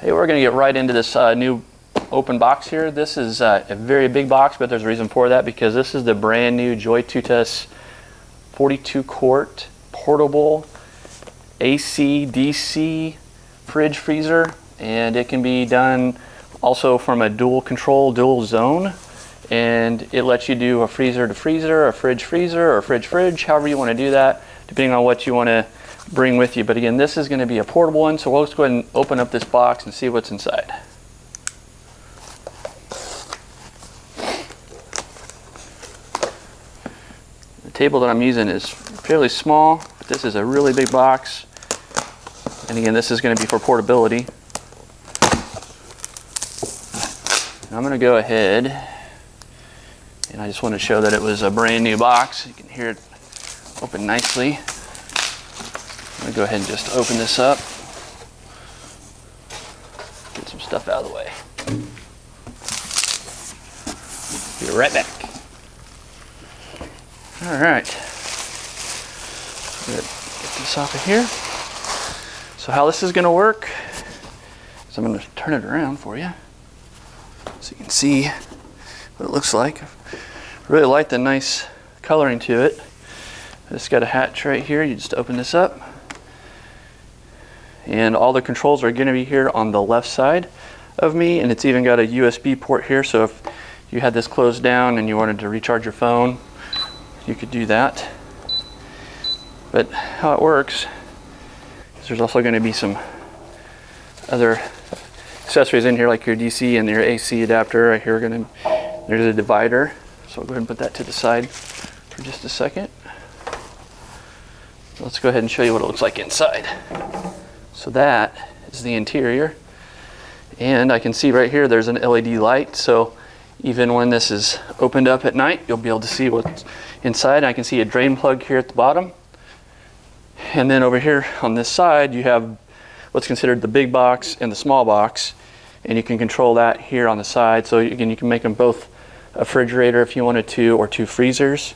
Hey, we're going to get right into this new open box here. This is a very big box, but there's a reason for that, because this is the brand new JOYTUTUS 42 quart portable AC DC fridge freezer, and it can be done also from a dual control, dual zone, and it lets you do a freezer to freezer, a fridge freezer, or fridge fridge, however you want to do that, depending on what you want to bring with you. But again, this is going to be a portable one, so we'll just go ahead and open up this box and see what's inside. The table that I'm using is fairly small, but this is a really big box. And again, this is going to be for portability. And I'm going to go ahead, and I just want to show that it was a brand new box. You can hear it open nicely. I'm going to go ahead and just open this up. Get some stuff out of the way. Be right back. All right. Get this off of here. So how this is going to work is I'm going to turn it around for you so you can see what it looks like. I really like the nice coloring to it. It's got a hatch right here. You just open this up, and all the controls are going to be here on the left side of me, and it's even got a USB port here, so if you had this closed down and you wanted to recharge your phone, you could do that. But how it works is there's also going to be some other accessories in here, like your DC and your AC adapter. Right here, there's a divider, so I'll go ahead and put that to the side for just a second. So let's go ahead and show you what it looks like inside. So that is the interior, and I can see right here there's an LED light, so even when this is opened up at night, you'll be able to see what's inside. I can see a drain plug here at the bottom. And then over here on this side, you have what's considered the big box and the small box, and you can control that here on the side. So again, you can make them both a refrigerator if you wanted to, or two freezers.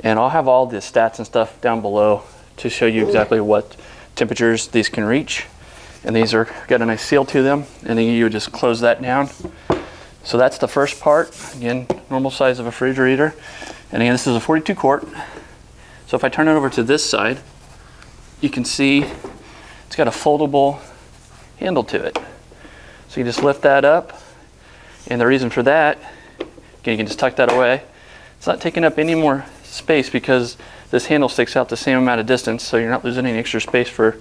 And I'll have all the stats and stuff down below to show you exactly what temperatures these can reach. And these are got a nice seal to them, and then you would just close that down. So that's the first part. Again, normal size of a refrigerator. And again, this is a 42 quart. So if I turn it over to this side, you can see it's got a foldable handle to it. So you just lift that up, and the reason for that, again, you can just tuck that away. It's not taking up any more space because this handle sticks out the same amount of distance, so you're not losing any extra space for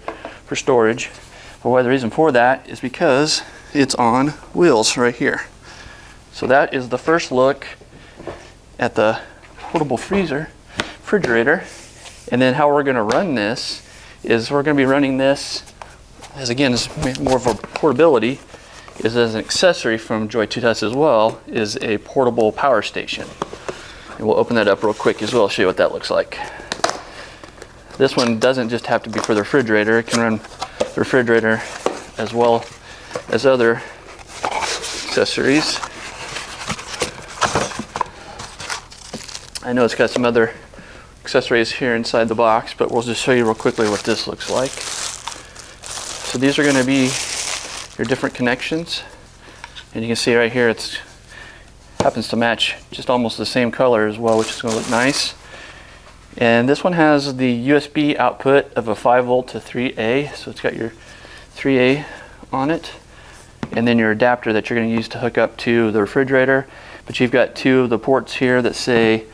storage. But why the reason for that is because it's on wheels right here. So that is the first look at the portable refrigerator. And then how we're going to run this is we're going to be running this, as again, is more of a portability, is as an accessory from JOYTUTUS as well, is a portable power station. And we'll open that up real quick as well, show you what that looks like. This one doesn't just have to be for the refrigerator. It can run the refrigerator as well as other accessories. I know it's got some other accessories here inside the box, but we'll just show you real quickly what this looks like. So these are going to be your different connections, and you can see right here it happens to match just almost the same color as well, which is going to look nice. And this one has the USB output of a 5 volt to 3A, so it's got your 3A on it, and then your adapter that you're going to use to hook up to the refrigerator. But you've got two of the ports here that say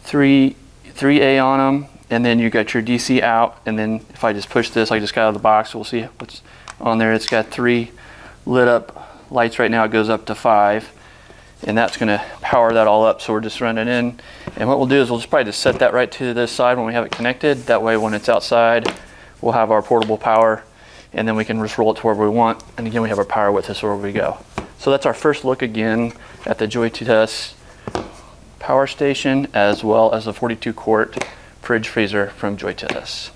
3A on them, and then you got your DC out. And then if I just push this, I just got out of the box, we'll see what's on there. It's got 3 lit up lights right now. It goes up to 5, and that's going to power that all up. So we're just running in, and what we'll do is we'll just probably just set that right to this side when we have it connected. That way when it's outside, we'll have our portable power, and then we can just roll it to wherever we want. And again, we have our power with us wherever we go. So that's our first look again at the JOYTUTUS Powerstation, as well as the 42 quart fridge freezer from JOYTUTUS.